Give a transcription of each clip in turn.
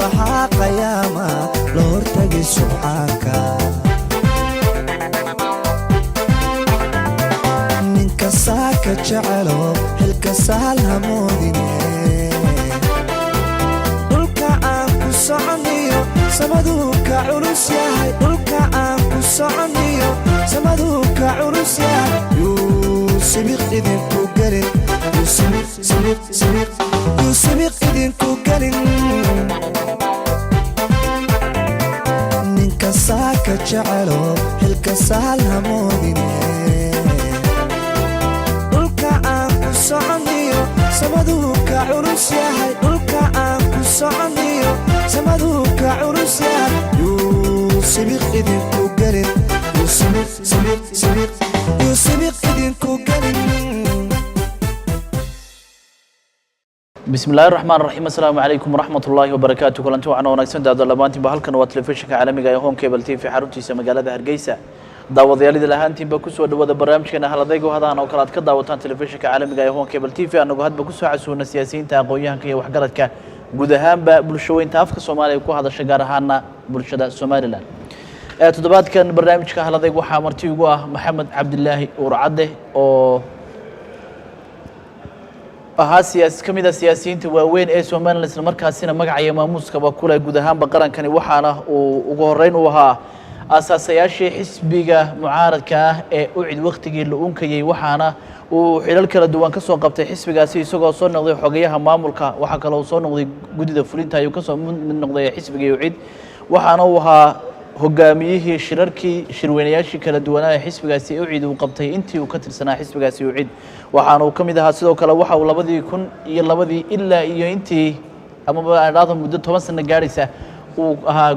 subaxa qiyaama la hortagi subxaanka ninka saaka jecelo xilka sahal hamoodine dhulka aan ku soconniyo samaduu ka culus yahay dhulka aan ku soconniyo samaduu ka culus yahay yuu sibiq idinku gelin yuu sibiq idinku gelin ninka saaka jecelo xilka sahal hamoodine dhulka aan ku soconniyo samaduu ka culus yahay dhulka aan ku soconniyo samaduu ka culus yahay yuu sibiq idinku gelin yuu sibiq idinku gelin بسم الله الرحمن الرحيم السلام عليكم ورحمة الله وبركاته كلنتو وعنا ونكسن دادو لبانتين بحلقنا وتلفزيونka caalamiga ee Home Cable TV xaruntiisa magaalada Hargeysa daawadayaalida lahaantiin ba ku soo dhawaada barnaamijkeena haladayga hadaan oo kala ka daawataan telefishinka caalamiga ee Home Cable TV anagu hadba ku soo casuuna siyaasiyiinta aqoonyahanka iyo waxgaradka guud ahaanba bulshooyinka afka Soomaaliya ku hadasha gaar ahaan bulshada Soomaaliland toddobaadkan barnaamijka haladayga waxa marti ugu ah Maxamed Cabdilaahi Urcade oo kamida siyaasiyiinta waaweyn ee Soomaaliland isla markaasina magaca maamuuska ba kula guud ahaanba qarankani waxaana uu ugu horeyn u ahaa asaasayaashii xisbiga mucaaradka ah ee u cid waqtigii la unkayay waxaana uu xilal kala duwan ka soo qabtay xisbigaasi isagoo soo noqday xogayaha maamulka waxa kale oo soo noqday gudida fulinta ayuu ka soo mid noqday xisbiga u cid waxaana uu ahaa hogaamiyihii shirweynayaashii kala duwanaa ee xisbigaasi u cid uu qabtay intii uu ka tirsanaa xisbigaasi u cid waxaana uu kamid ahaa sidoo kale waxa uu 2002 ilaa iyo intii ama baadada muddo 10 sano gaaraysa uu ahaa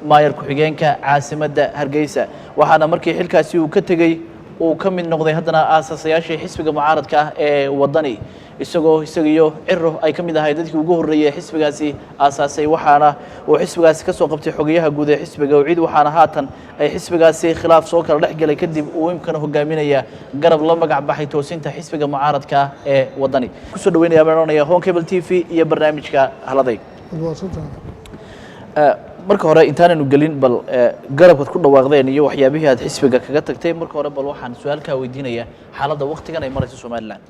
maayar ku-xigeenka caasimadda Hargeysa waxaana markii xilkaasi uu ka tagay uu ka mid noqday haddana aasasayaashii xisbiga mucaaradka ah ee wadani isagiyo Ciro ay ka mid ahayd dadkii ugu horeeyay xisbigaasi aasaasay waxaana uu xisbigaasi ka soo qabtay xogayaha guud ee xisbiga u cid waxaana haatan ay xisbigaasi khilaaf soo kala dhaxgalay kadib uu imkan hogaaminaya garab la magac baxay toosinta xisbiga mucaaradka ee wadani ku soo dhaweynaya barnaamijka Home Cable TV iyo barnaamijka haladay marka hore intaananu gelin bal garabka ku dhawaaqdeen iyo waxyaabihii aad xisbiga kaga tagtay marka hore bal waxaan su'aal ka weydiinaya xaaladda waqtigan ay marayso Soomaaliland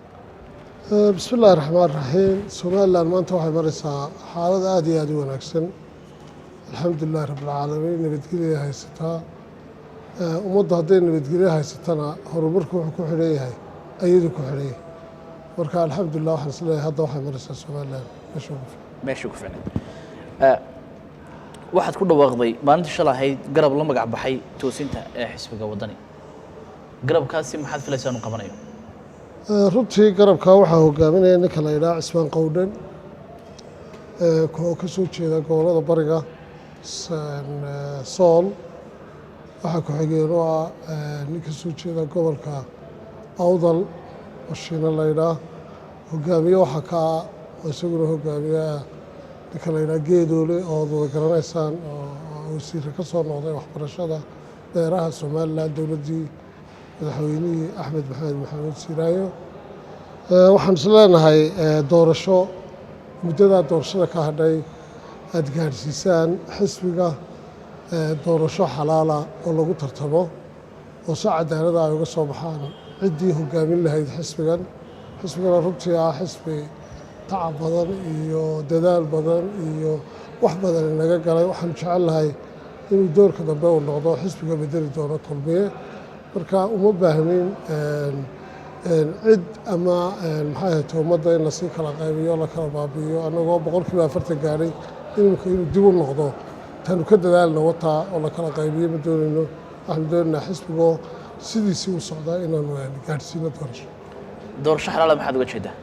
بسم الله الرحمن الرحيم Soomaaliland maanta waxay maraysaa xaalad aad iyo aad u wanaagsan alxamdulillaah rabbil caalamiin nabadgelyo haysataa ummadda hadday nabadgelyo haysatana horumarku wuxuu ku xidhan yahay ayadu ku xidhan yahay marka alxamdulillaah waxaan isleeyahay hadda waxay maraysaa Soomaaliland meesha ku fiican waxaad ku dhawaaqday maalintii shalay ahayd garab la magac baxay toosinta ee xisbiga wadani garabkaasi maxaad filaysaa inuu qabanayo runtii garabka waxaa hogaaminaya ninka la yidhaha Cismaan Qowdhan oo ka soo jeeda gobolada bariga Sool waxaa ku xigeen oo ah nin ka soo jeeda gobolka Awdal Shiina la yidhaha hogaamiye waxaa ka isaguna hogaamiya ninka la yidhaha Geedoole oo wada garanaysaan oo wasiir ka soo noqday waxbarashada beeraha Soomaaliland dowladdii madaxweynihii Axmed Maxamed Siiraayo waxaan isleenahay doorasho muddada doorashada ka hadhay aad gaarsiisaan xisbiga doorasho xalaala oo lagu tartamo oo si cadaalad ah uga soo baxaan ciddii hogaamin lahayd xisbigana runtii ah xisbi tacab badan iyo dadaal badan iyo wax badan naga galay waxaan jecelahay inuu doorka dambe uu noqdo xisbiga bedeli doono kulmiye marka uma baahnin cid ama maxay ahayd ummadda in lasii kala qaybiyo la kala baabi'iyo annagoo 40% gaaray inuu dib u noqdo tanu ka dadaalna wataa oo la kala qaybiyo ma doonayno waxaan doonaynaa xisbigoo sidiisii u socdaa inaanu gaadhsiino doorasho xalaala maxaad uga jeedaa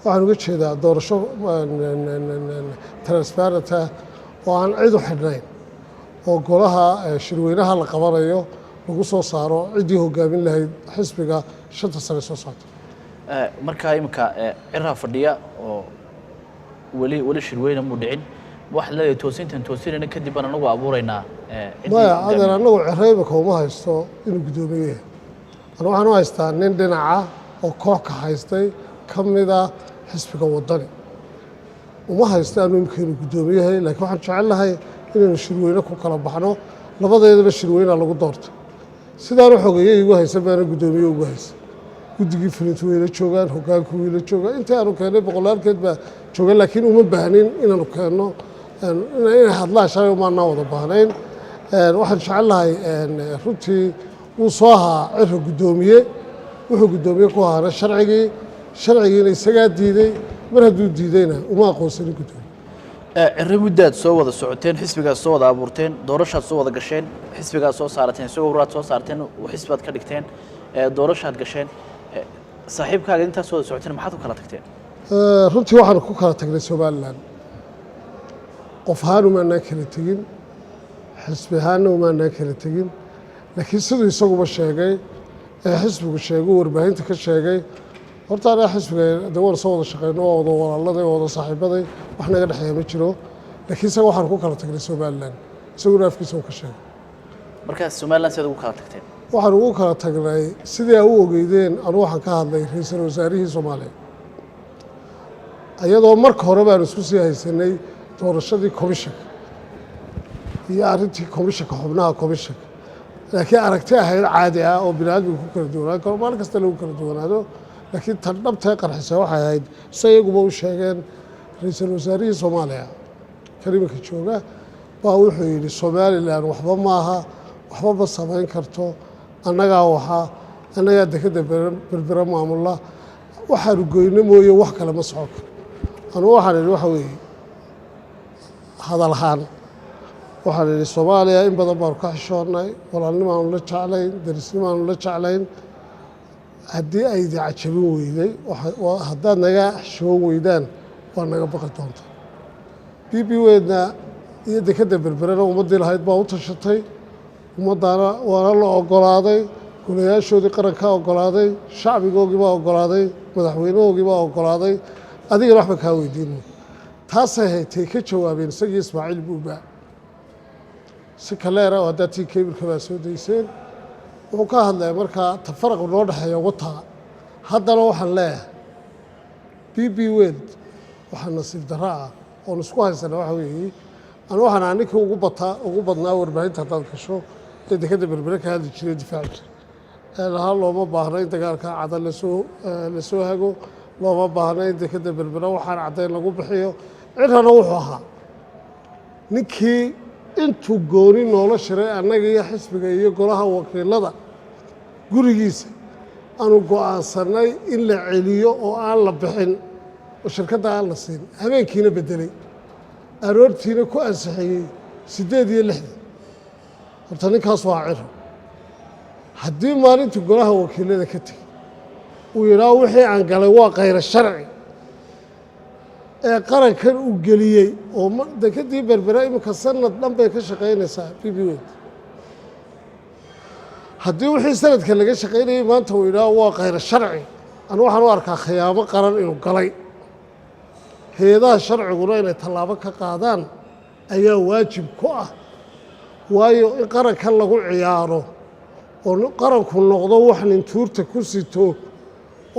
waxaan uga jeedaa doorasho transparent ah oo aan cid u xidhnayn oo golaha shirweynaha la qabanayo lagu soo saaro ciddii hogaamin lahayd xisbiga 5 sano soo socota marka imka Ciro fadhiya oo wali shirweyne mu dhicin wax la toosinayna kadib baan anagu abuuraynaa maya adeer anagu Cirayba kuma haysto inuu gudoomiye waxaan u haystaa nin dhinaca oo koox ka haystay kamida xisbiga wadani uma haysta aanu imkeenu guddoomiyahay laakiin waxaan jecel lahay inaynu shirweyne ku kala baxno labadeedaba shirweynaa lagu doortay sidaanu xogeeye igu haysan baana guddoomiye ugu haysan guddigii fulintu wayla joogaan hoggaanku wayla joogaan intii aanu keennay boqolaalkeed baa jooga laakiin uma baahnin inaanu keenno inay hadlaan shalay umaanaa wada baahnayn waxaan jecel lahay runtii wuu soo ahaa cirka guddoomiye wuxuu guddoomiye ku ahaana sharcigiina isagaa diiday mar hadduu diidayna uma aqoonsanin guddoomiye cirri muddaad soo wada socoteen xisbigaad soo wada abuurteen doorashaad soo wada gasheen xisbigaad soo saarateen isagoo huraad soo saarteen xisbaad ka dhigteen doorashaad gasheen saaxiibkaaga intaas wada socoteen maxaad ku kala tagteen runtii waxaanu ku kala tagnay somalilan qof ahaan umaanaan kala tegin xisbi ahaanna umaanaan kala tegin laakiin siduu isaguba sheegay ee xisbigu sheegay warbaahinta ka sheegay horta anaa xisbiga de waan soo wada shaqeyno waa wada walaaladay waa wada saaxiibaday wax naga dhexeeya ma jiro laakiin isaga waxaan ku kala tagnay somalilan isaguna afkiisa uu ka sheegay markaas somalilan sidaad ugu kala tagteen waxaan ugu kala tagnay sidii aa u ogeydeen anu waxaan ka hadlay ra-iisul wasaarihii soomaaliya iyadoo marka hore baanu isku sii haysanay doorashadii komishanka iyo arrintii komishanka xubnaha komishanka laakiin aragti ahayd caadi ah oo bini aadmiga ku kala duwanaan karo maalin kasta lagu kala duwanaado laakiin tan dhabtee qarxisa waxay ahayd se iyaguba u sheegeen ra-iisul wasaarihii soomaaliya karimanka jooga baa wuxuu yidhi somalilan waxba maaha waxba ma samayn karto annagaa dekadda berbera maamulla waxaanu goyno mooye wax kale ma socon karo anugu waxaan idhi waxa weeye hadal ahaan waxaan idhi soomaaliya in badan baanu ka xishoonnay walaalnimaanu la jeclayn darisnimaanu la jeclayn haddii aydi cajabin weyday haddaad naga xishoon weydaan waa naga baqi doonta b b weydna iyo dekadda berberena ummaddii lahayd baa u tashatay ummaddaana waana la ogolaaday golayaashoodii qarankaa ogolaaday shacbigoogii baa ogolaaday madaxweynahoogii baa ogolaaday adigana waxba kaa weydiinay taasay haytay ka jawaabeen isagii ismaaciil buuba si kaleera oo haddaa tii kebilka baa soo dayseen wuxuu ka hadlaya markaa tafaraq noo dhexeeya wataa haddana waxaan leeyahay b b weld waxaa nasiib darro ah oon isku haysana waxa weeye anu waxaan ninkii ugu badnaa warbaahinta haddaad gasho ee dekadda berbere ka hadli jiray difaaci jiray lahaa looma baahna in dagaalka cada lasoo hago looma baahna in dekadda berbere waxaan caddayn lagu bixiyo cirana wuxuu ahaa ninkii intuu gooni noola shiray annaga iyo xisbiga iyo golaha wakiilada gurigiisa aanu go'aansannay in la celiyo oo aan la bixin oo shirkadda aan la siin habeenkiina beddelay aroortiina ku ansixiyey 8 iyo 6 horta ninkaas waa ciro haddii maalintii golaha wakiilada ka tegey uu yidhaah wixii aan galay waa khayra sharci ee qarankan uu geliyey oo dekadii berbera iminka sanad dhan bay ka shaqaynaysaa b b wed haddii wixii sanadka laga shaqaynayay maanta uu yidhaah waa khayra sharci anu waxaan u arkaa khiyaamo qaran inuu galay hay-adaha sharciguna inay tallaabo ka qaadaan ayaa waajib ku ah waayo in qarankan lagu ciyaaro oo qaranku noqdo wax nin tuurta ku sito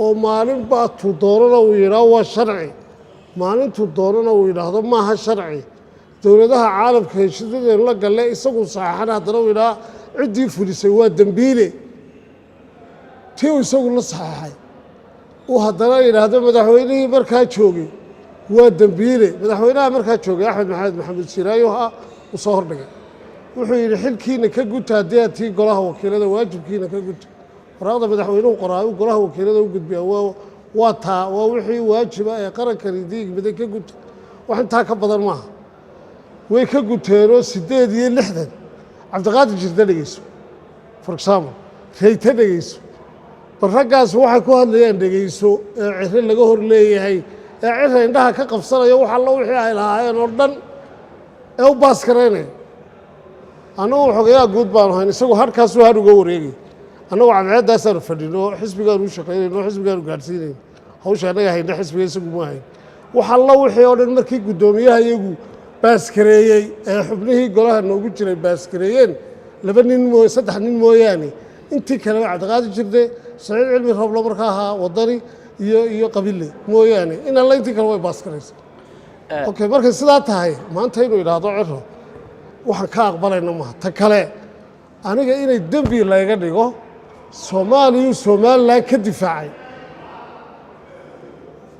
oo maalin baatuu doonana uu yidhaah waa sharci maalintuu doonana uu yidhaahdo maaha sharci dowladaha caalamka heshiidadeenu la galle isagu saxaxan haddana uu yidhaah ciddii fulisay waa dembiile tii uu isagu la saxaxay uu haddana yidhaahdo madaxweynihii markaa joogay waa dembiile madaxweynaha markaa joogay axmed maxamed siraayoha uu soo hordhigay wuxuu yidhi xilkiina ka guta haddii aad tii golaha wakiilada waajibkiina ka guta waraaqda madaxweynuhu qoraa uu golaha wakiilada u gudbiya waa taa waa wixii waajiba ee qarankani diigmida ka guta wax intaa ka badan maaha way ka guteenoo 8 iyo 6 cabdiqaadir jirda dhegeyso for example rayta dhegeyso bal raggaas waxay ku hadlayaan dhegeyso ee ciro laga hor leeyahay ee ciro indhaha ka qabsanaya wax alla wixii ay lahaayeen oo dhan ee u baas karaynaya annagu xogayaa guud baanu hayn isagu harkaasuu har uga wareegay annagu cadceeddaasaanu fadhino xisbigaanu u shaqaynayno xisbigaanu gaadhsiinayno hawsha annaga hayna xisbiga isagu ma hayn wax alla wixii oo dhan markii guddoomiyaha iyagu baaskareeyey ee xubnihii golaha noogu jiray baaskareeyeen 3 nin mooyaane intii kaleba cabdiqaadir jirde saciid cilmi rooblo markaa ahaa wadani iyo qabile mooyaane in alla intii kale way baaskaraysa okay markay sidaa tahay maanta inuu yidhaahdo ciro waxaan ka aqbalayna maaha ta kale aniga inay dembi layga dhigo soomaaliyu somalilan ka difaacay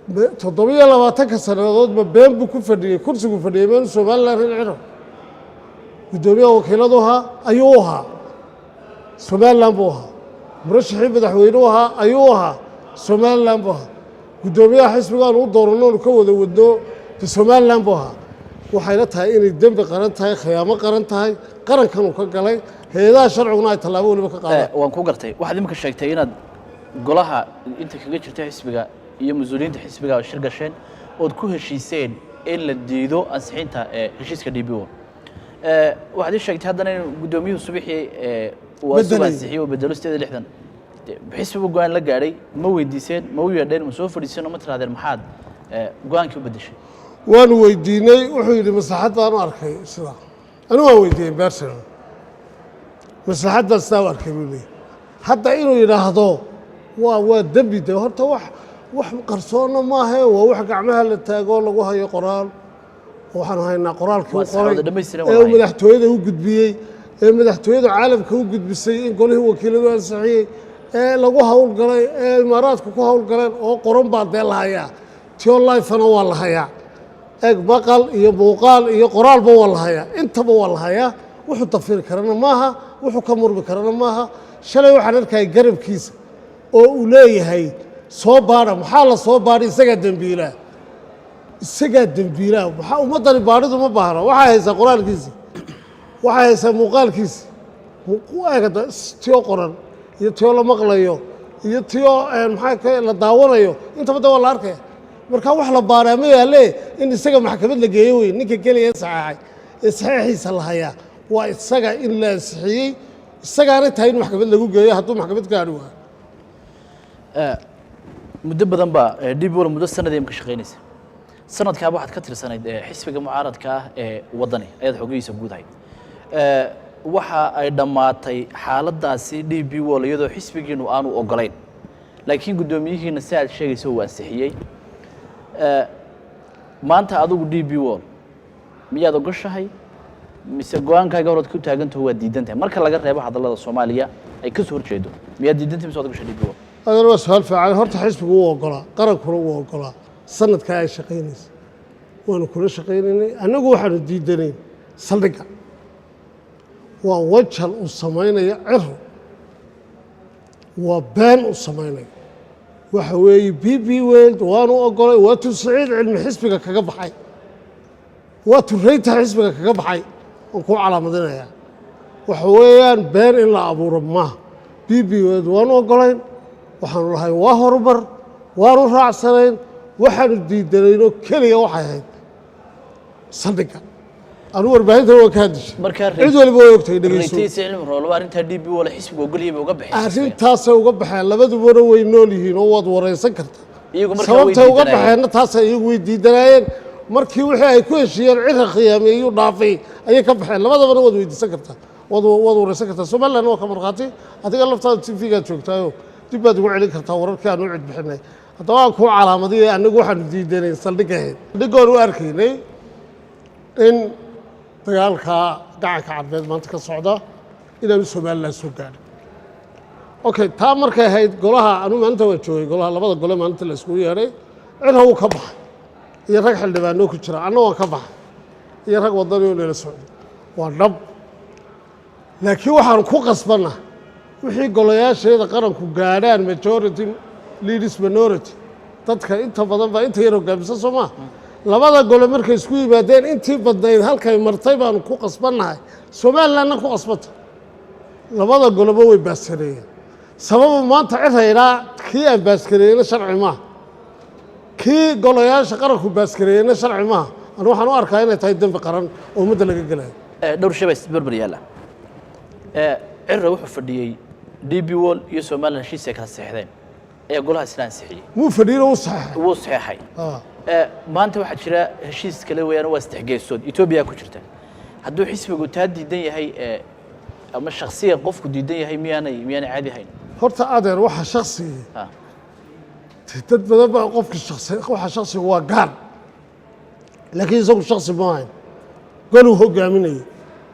27 sannadoodba been buu ku fadhiyey kursigu fadhiyey meenu somalilan rin ciro guddoomiyaha wakiiladu ahaa ayuu u ahaa somalilan buu ahaa murashaxii madaxweyne u ahaa ayuu u ahaa somalilan buu ahaa guddoomiyaha xisbigaanu u dooranno onu ka wada wadno somalilan buu ahaa waxayna tahay inay dembi qaran tahay khiyaamo qaran tahay qarankanuu ka galay hay-adaha sharciguna ay tallaabo weliba ka qaadaan waan ku gartay waxaad iminka sheegtay inaad golaha inta kaga jirta xisbiga iyo mas-uuliyiinta xisbiga shir gasheen ood ku heshiiseen in la diido ansixinta heshiiska DPO waxaad ii sheegtay haddana in guddoomiyuhu subaxii uu asugu ansixiyey oo bedelo 60 xisbigu go-aan la gaadhay ma weydiiseen ma u yeedheen ma soo fadhiiseen oo ma tirahdeen maxaad go-aankii u beddeshay waanu weydiinay wuxuu yidhi maslaxad baan u arkay sidaa anigu waan weydiiyey bersonal maslaxad baan sidaa u arkay buu leeyahy hadda inuu yidhaahdo waa dembi de horta wax qarsoonna maahae waa wax gacmaha la taagoo lagu hayo qoraal waxaanu haynaa qoraalkii u qoray ee uu madaxtooyada u gudbiyey ee madaxtooyada caalamka u gudbisay in golihii wakiiladu ansixiyey ee lagu hawlgalay ee imaaraadku ku hawlgaleen oo qoran baa dee la hayaa tio lifena waa la hayaa eeg maqal iyo muuqaal iyo qoraalba waa la hayaa intaba waa la hayaa wuxuu dafiri karana maaha wuxuu ka murmi karana maaha shalay waxaan arkaya garabkiisa oo uu leeyahay soo baadha maxaa la soo baadhay isagaa dembiilaa maxaa ummaddani baadhidu ma baahna waxay haysaa qoraalkiisi waxay haysaa muuqaalkiisi eegada tio qoran iyo tio la maqlayo iyo tio maxaa la daawanayo intaba de waa la arkaya marka wax la baaraa ma yaale in isaga maxkamad la geeyo wey ninka keliya saxeexay ee saxeexiisa la hayaa waa isaga in la ansixiyey isagaana tahay in maxkamad lagu geeyo hadduu maxkamad gaadhi waayo muddo badan baa DPO muddo sanad ay ka shaqeynaysa sanadkaaba waxaad ka tirsanayd xisbiga mucaaradka ah ee wadani ayaad xogihiisa guudahay waxa ay dhammaatay xaaladaasi DPO iyadoo xisbigiinu aanu ogolayn laakiin guddoomiyihiina si aad sheegayso uu ansixiyey maanta adigu DPO miyaad ogoshahay mise go-aankaaga horood ku taagantaho waa diidantahay marka laga reebo hadallada Soomaaliya ay ka soo horjeedo miyaad diidantahay mise waad ogoshahay DPO adana waa su'aal fiican horta xisbigu wuu ogolaa qarankuna wuu ogolaa sanadkaa ay shaqaynaysa waanu kula shaqaynaynay annagu waxaanu diidanayn saldhigga waa wajal uu samaynaya ciro waa been uu samaynaya waxa weeye BP World waanu ogolay waa tu Saciid cilmi xisbiga kaga baxay waa tu Rayta xisbiga kaga baxay oo ku calaamadinaya waxa weeyaan been in la abuuro ma BP World waanu ogolayn waxaanu lahay waa horumar waanu raacsanayn waxaanu diidanayno keliya waxay ahayd saldhigga anu warbaahinta waa ka hadishay cid waliba way ogtay dhegeyso arrinta DPO la xisbiga ogoliyay uga baxay arrintaasay uga baxeen labadubana way nool yihiin oo waad wareysan kartaa sababtay uga baxeenna taasay iyagu way diidanaayeen markii wixii ay ku heshiiyeen cira khiyaameeyuu dhaafay ayay ka baxeen labadabana waad weydiisan kartaa waad wareysan kartaa somaliland waa ka markhaati adiga laftaada TV-gaad joogtaayo dib baad ugu celin kartaa wararkii aan u cid bixinay haddaba aan kuu calaamadiyay annagu waxaanu diidanayn saldhig ahayd saldhiggoon u arkaynay in dagaalka gacanka carbeed maanta ka socda inaanu somaliland soo gaadhin okay taa markay ahayd golaha anu maalinta waa joogay golaha labada gole maalinta la iskugu yeedhay cira wuu ka baxay iyo rag xildhibaanoo ku jira anna waan ka baxay iyo rag wadanioo nala socday waa dhab laakiin waxaanu ku qasbanna wixii golayaasheeda qaranku gaadhaan majority leaders minority dadka inta badan baa inta yar hogaamisa soo maa labada gole markay isku yimaadeen intii badnayd halkay martay baanu ku qasbannahay somalilandna ku qasbanta labada goleba way baaskareeyeen sababu maanta ciraynaa kii aan baaskareeyeyna sharci maaha kii golayaasha qaranku baaskareeyeyna sharci maaha anu waxaan u arkaa inay tahay dembi qaran oo ummadda laga gelayo dhowr shabays berber yaala cira wuxuu fadhiyey DPO iyo Somaliland heshiis ay kala saxeexdeen ayaa golaha isla ansixiyey muu fadhiyo wuu saxeexay maanta waxaa jira heshiis kale weeyaan waa istixgeesood Ethiopia ku jirta hadduu xisbigu taa diidan yahay ama shakhsiyan qofku diidan yahay miyaanay caadi ahayn horta adeer waxa shakhsiga dad badan baa qofka waxa shakhsiga waa gaar laakiin isagu shaksi ma ahayn goluu hogaaminayay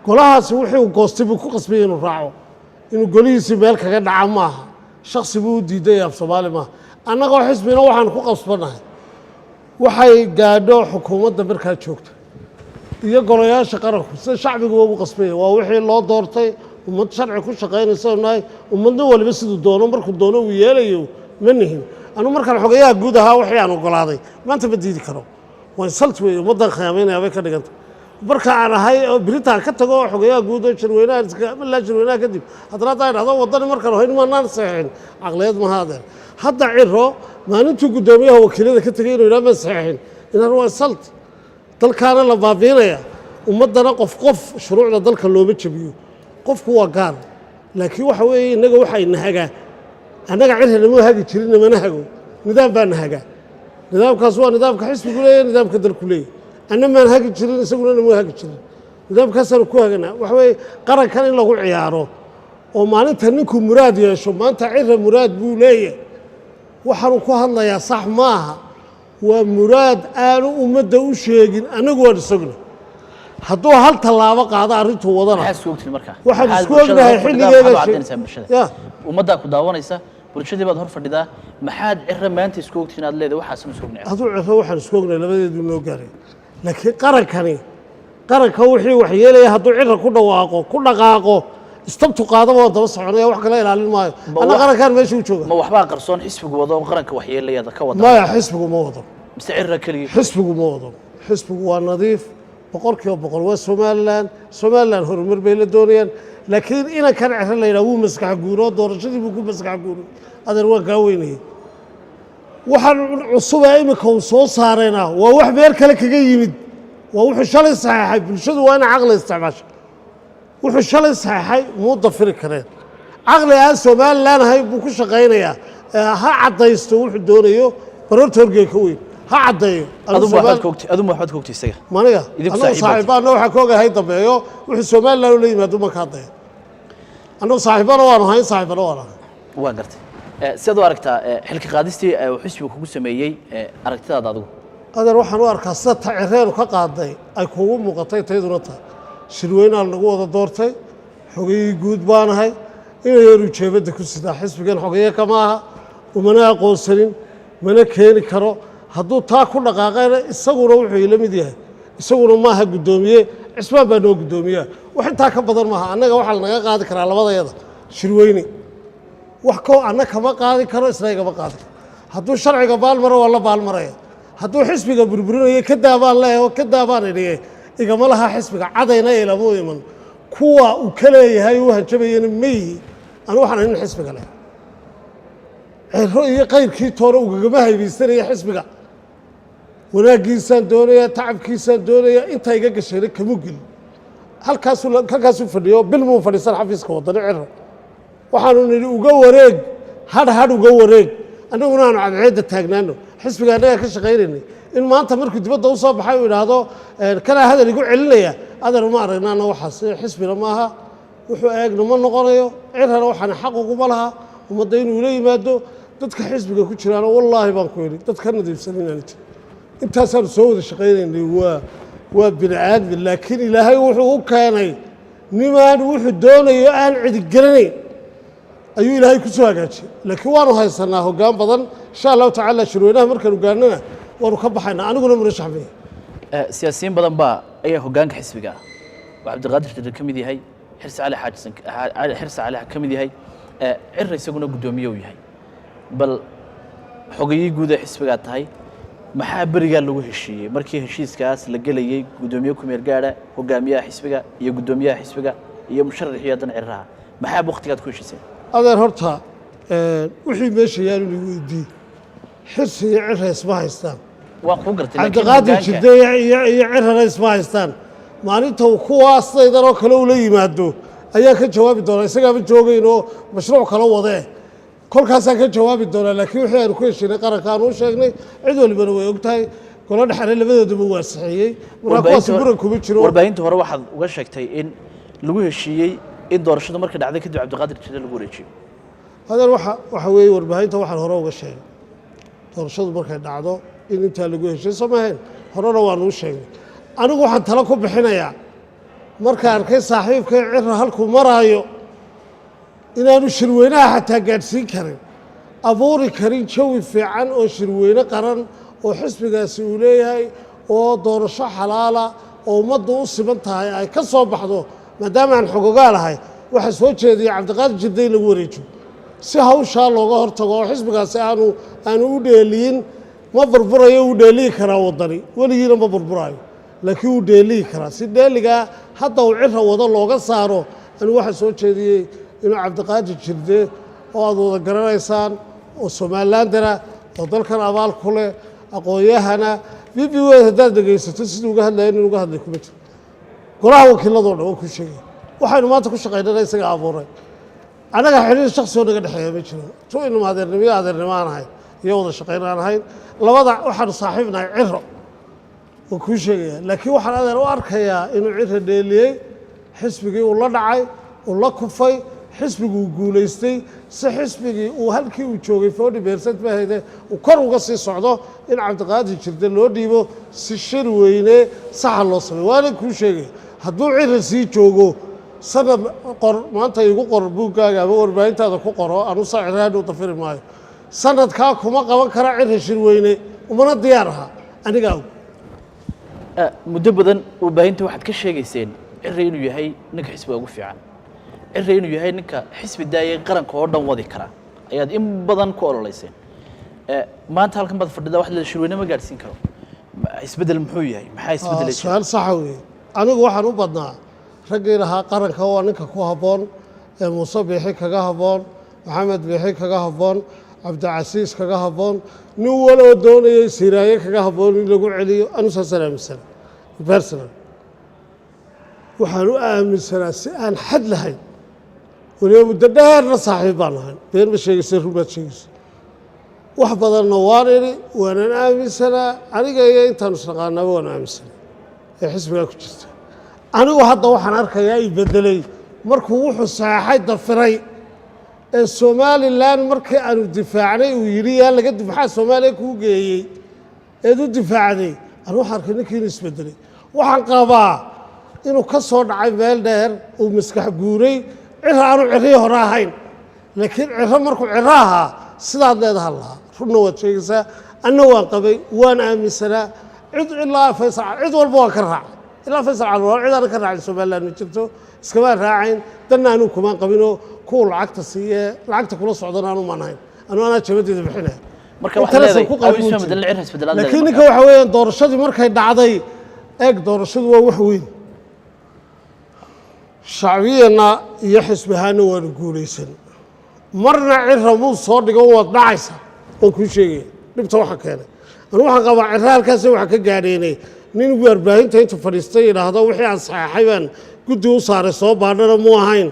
golahaasi wixii uu goostay buu ku qasbayay inuu raaco inuu golihiisii meel kaga dhaca maaha shaksi buu u diiday af soomaali maaha annagoo xisbina waxaan ku qasbannahay waxay gaadho xukuumadda markaa joogta iyo golayaasha qaranku sida shacbigu ugu qasbaya waa wixii loo doortay ummad sharci ku shaqaynaysa nahay ummadna waliba siduu doono markuu doono uu yeelayo ma nihin anu markaan xogayaha guud ahaa wixii aan ogolaaday maanta ma diidi karo waa insult weeye ummaddan khiyaamaynaya bay ka dhiganta marka aan ahay oo biritaan ka tago oo xogayaha guud oo shirweynaha kadib haddana haddaan idhahdo waddani markaan hayn maanaan saxeexin caqliyeed maha adeer hadda ciro maalintuu guddoomiyaha wakiilada ka tegay inuu idhaa ma saxeexin inaan waa insult dalkaana la baabiinaya ummaddana qof shuruucda dalka looma jabiyo qofku waa gaar laakiin waxa weeye innaga waxay nahagaa annaga cirha nama hagi jirin namana hago nidaam baa nahagaa nidaamkaas waa nidaamka xisbigu leeyahy nidaamka dalku leeyahy anna maan hagi jirin isaguna nama hagi jirin nidaamkaasaanu ku haganaa waxa weeye qarankan in lagu ciyaaro oo maalinta ninkuu muraad yeesho maanta cirha muraad buu leeyahay waxaanu ku hadlayaa sax maaha waa muraad aanu ummadda u sheegin annagu waan isogna hadduu hal tallaabo qaado arrintuu wadana waxaan isku ognahay xilligeeda ummaddaa ku daawanaysa bulshadii baad hor fadhidaa maxaad ciro maanta isku ogtiin aad leedahay waxaasna isku ognahay hadduu ciro waxaan isku ognahay labadeedu noo gaaray laakiin qaranka wixii wax yeelaya hadduu ciro ku dhawaaqo ku dhaqaaqo istabtu qaadaba waa daba soconaya wax kala ilaalin maayo anna qarankaan meesha u jooga ma waxbaa qarsoon xisbigu wado oo qaranka wax yeelaya ka wada maya xisbigu ma wado mise ciro keliya xisbigu ma wado xisbigu waa nadiif boqolkiiba boqol waa somalilan horumar bay la doonayaan laakiin inankan ciro la yidhaha wuu maskax guuro doorashadii buu ku maskax guuray adeer waan kaa weynayay waxaan cusuba iminka uu soo saarayna waa wax meel kale kaga yimid waa wuxuu shalay saxeexay bulshadu waa ina caqli isticmaasho wuxuu shalay saxeexay muu dafiri kareen caqli aan somalilan ahay buu ku shaqaynayaa ha caddaysto wuxuu doonayo baroorta horgee ka weyn ha caddeeyo adu waxaad ka ogtay isaga maniga annagu saaxiibaana waxaa ka ogahay dambeeyo wuxuu somalilan ula yimaado ma ka haddeeyo annagu saaxiibana waanu hayn saaxiibana waan ahay waa gartay sidaad u aragtaa xilka qaadistii uu xisbigu kugu sameeyey aragtidaada adigu adeer waxaan u arkaa sida ta cireenu ka qaaday ay kugu muuqatay tayduna tahay shirweynaan nagu wada doortay xogayii guud baanahay inayaanu jeebadda ku sidaa xisbigan xogaye kama aha umana aqoonsanin mana keeni karo hadduu taa ku dhaqaaqayna isaguna wuxuu ila mid yahay isaguna maaha guddoomiye cismaan baa noo guddoomiyaa wax intaa ka badan maaha annaga waxaa lanaga qaadi karaa labadayada shirweyne wax koo anna kama qaadi karo isna igama qaadi karo hadduu sharciga baalmaro waa la baalmaraya hadduu xisbiga burburinayo ka daabaan leeyahay oo ka daabaan idhiye igama laha xisbiga cadayna ilamu iman kuwa uu ka leeyahay uu hanjabayana ma yihi anu waxaan nin xisbiga leh ciro iyo qayrkii toona ugagama haybaysanaya xisbiga wanaaggiisaan doonayaa tacabkiisaan doonayaa intaa iga gashayna kamu gelin halkaasuu fadhiyo bil muu fadhiisan xafiiska waddani ciro waxaanu nidhi uga wareeg hadh uga wareeg annaguna aanu cadceedda taagnaano xisbiga annagaa ka shaqaynaynay in maanta markuu dibadda u soo baxay uu idhaahdo kanaa hadal igu celinaya adeer uma aragnaana waxaas xisbina maaha wuxuu eegna ma noqonayo cirana waxaan xaq uguma laha ummadda inuu la yimaado dadka xisbiga ku jiraana wallaahi baan ku yidhi dad ka nadiifsan inaan jir intaasaanu soo wada shaqaynaynay waa bini aadmi laakiin ilaahay wuxuu u keenay nimaan wuxuu doonayo aan cidigelinayn ayuu ilaahay ku soo hagaajiyey laakiin waanu haysanaa hoggaan badan insha allahu tacaala shirweynaha markaanu gaarnana waanu ka baxaynaa aniguna murashax baya siyaasiyiin badan baa ayaa hoggaanka xisbiga ah oo cabdiqaadir jirir ka mid yahay xirsi cali ka mid yahay cira isaguna guddoomiye uu yahay bal xogayii guud ee xisbigaa tahay maxaa berigaa lagu heshiiyey markii heshiiskaas la gelayey guddoomiye ku-meel gaadha hogaamiyaha xisbiga iyo guddoomiyaha xisbiga iyo musharaxii haddana ciraha maxaa wakhtigaad ku heshiiseen adeer horta wixii meesha yaal inuu weydiiyey xirsi iyo cira isma haystaan waan kuu gartay cabdiqaadir jirdeeye iyo cirana isma haystaan maalinta kuwaas saydan oo kale ula yimaado ayaa ka jawaabi doonaa isagaaba joogayn oo mashruuc kala wadee kolkaasaan ka jawaabi doonaa laakiin wixii aanu ku heshiinay qaranka aanu u sheegnay cid walibana way og tahay golo dhexare labadooduba waa saxeeyey markaa kuwaasi muran kuma jiro warbaahinta hore waxaad uga sheegtay in lagu heshiiyey in doorashadu markay dhacday kadib cabdiqaadir jirde lagu wareejiyo hadeer waxa weeye warbaahinta waxaan hore uga sheegay doorashadu markay dhacdo in intaa lagu heshiiyo soo maahayn horena waanuu sheegnay anigu waxaan talo ku bixinayaa markaan arkay saaxiibkay cira halkuu maraayo inaanu shirweynaha xataa gaadhsiin karin abuuri karin jawi fiican oo shirweyne qaran oo xisbigaasi uu leeyahay oo doorasho xalaala oo ummaddu u siman tahay ay ka soo baxdo maadaama aan xogogaalahay waxaa soo jeediyay cabdiqaadir jirde in lagu wareejiyo si hawshaa looga hortago oo xisbigaasi aanu u dheeliyin ma burburayo uu dheeliyi karaa waddani weligiina ma burburaayo laakiin wuu dheeliyi karaa si dheeligaa hadda uu cira wado looga saaro anigu waxaa soo jeediyey inuu cabdiqaadir jirde oo aad wada garanaysaan oo somalilandana oo dalkan abaal ku leh aqoon-yahana b b w haddaad dhegaysato siduu uga hadlaya nin uga hadlay kuma jiro golaha wakiiladoo dhan waa kuu sheegaya waxaynu maanta ku shaqaynana isaga abuuray annaga xiriir shaksi oo naga dhexeeya ma jiro tu inama adeernimo iyo adeernimo aan ahayn iyo wada shaqayn aan ahayn labada waxaanu saaxiibnahay ciro waa kuu sheegaya laakiin waxaan adeer u arkayaa inuu ciro dheeliyey xisbigii uu la dhacay uu la kufay xisbigii uu guulaystay si xisbigii uu halkii uu joogay 40% mahayde uu kor uga sii socdo in cabdiqaadir jirde loo dhiibo si shir weyne saxa loo sameeyo waana kuu sheegaya hadduu ciro sii joogo sanad qor maanta igu qor buuggaaga ama warbaahintaada ku qoro anu saaciraani u dafiri maayo sanadkaa kuma qaban kara ciro shirweyne umana diyaar aha anigaa og muddo badan warbaahinta waxaad ka sheegayseen ciro inuu yahay ninka xisbiga ugu fiican ciro inuu yahay ninka xisbi daayay qaranka oo dhan wadi kara ayaad in badan ku ololeyseen maanta halkan baad fadhida wax la shirweyne ma gaadhsiin karo isbeddel muxuu yahay maxaa isbeddelay su'aal saxa weeye anigu waxaan u badnaa raggii lahaa qaranka waa ninka ku habboon ee muuse biixi kaga habboon maxamed biixi kaga habboon cabdicasiis kaga habboon nin waloo doonayay siraaye kaga habboon in lagu celiyo anu saasaan aaminsanaa personal waxaan u aaminsanaa si aan xad lahayn weliba muddo dheerna saaxiib baan ahayn been ma sheegaysa run baad sheegaysa wax badanna waan idhi waanan aaminsanaa aniga iyo intaanu isnaqaanaaba waan aaminsanaa ee xisbigaa ku jirta anigu hadda waxaan arkayaa i beddelay markuu wuxuu saxaxay dafiray ee somalilan markii aanu difaacnay uu yidhi yaa laga maxaa soomaaliya kuu geeyey eed u difaacday anu waxaan arkay ninkii inuu isbeddelay waxaan qabaa inuu ka soo dhacay meel dheer uu maskax guuray ciro aanu cirrii hore ahayn laakiin ciro markuu ciro ahaa sidaad leedaha lahaa runna waad sheegaysaa anna waan qabay waan aaminsanaa cid ilaa faysal cid walba waan ka raacay ilaa faysal calwar cid aan ka raacin somaliland ma jirto iskamaan raacayn danna anuu kumaan qabinoo kuwa lacagta siiye lacagta kula socdana aanu maan ahayn anaa jabadeeda bixinaya marka waxa leedahay laakiin ninka waxa weeyaan doorashadii markay dhacday eeg doorashadu waa wax weyn shacbiyana iyo xisbihaana waanu guulaysan marna cira muu soo dhigo waad dhacaysa waan kuu sheegaya dhibta waxa keenay anu waxaan qabaa cira halkaasi waxa ka gaadheynay nin warbaahinta intuu fadhiistay yidhaahdo wixii aan saxeexay baan guddi u saaray soo baadhana muu ahayn